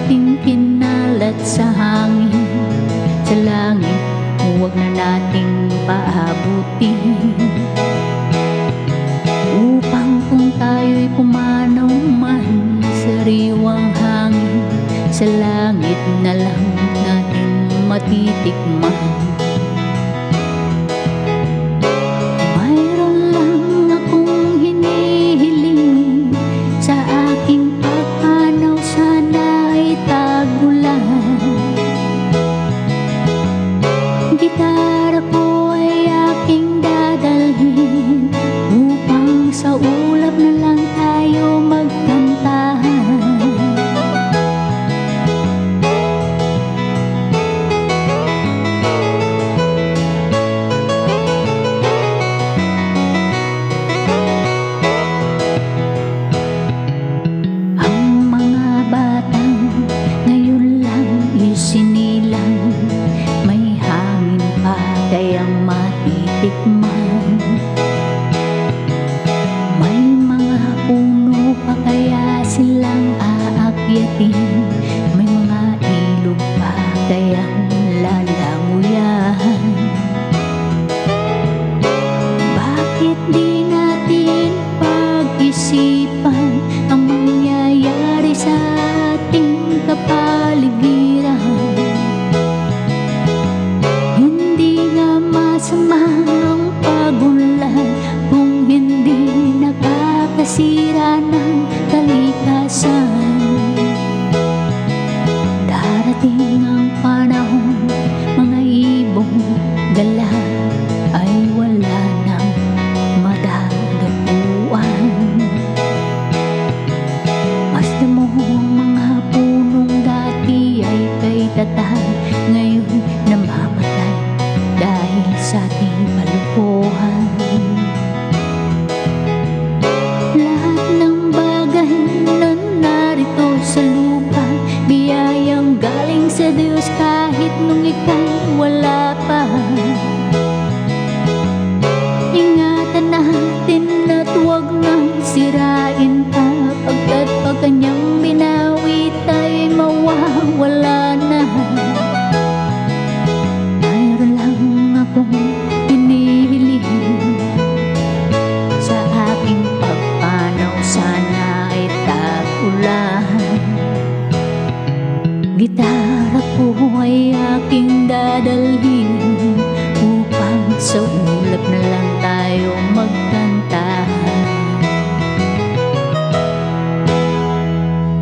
ating kinalat sa hangin. Sa langit, huwag na nating paabutin, upang kung tayo'y pumanaw man sa sariwang hangin, sa langit na lang natin matitikman. Mayroon lang akong hinihiling, sa aking pagpanaw sana ay tagulan. Gitara ko ay aking dadalhin, upang sa ulap na lang tayo magkantahan. Ang mga batang ngayon lang isinilang, may hangin pa kayang matitikman. May mga puno pa kaya silang aakyatin, may mga ilog pa kayang lalanguyan. Bakit di natin pag-isipan ang mangyayari sa ating kapaligiran? Hindi nga masama ang pagunlad kung hindi nakakasira ng kalikasan. Darating ang panahon, mga ibong gala ay wala nang madadapuan. Basta mo ang mga punong dati ay kay tatay, ngayon namamatay dahil sa ating kalukuhan. Lahat ng bagay na narito sa lupa, biyayang galing sa Diyos kahit nung ika'y wala pa. Ingatan natin at huwag nang sirain pa, pagkat pag kanyang binawi tayo'y mawawala na. Mayroon lang akong hinihiling, sa aking pagpanaw sana ay tagulan. Gitara ko ay aking dadalhin, upang sa ulap na lang tayo magkakaroon.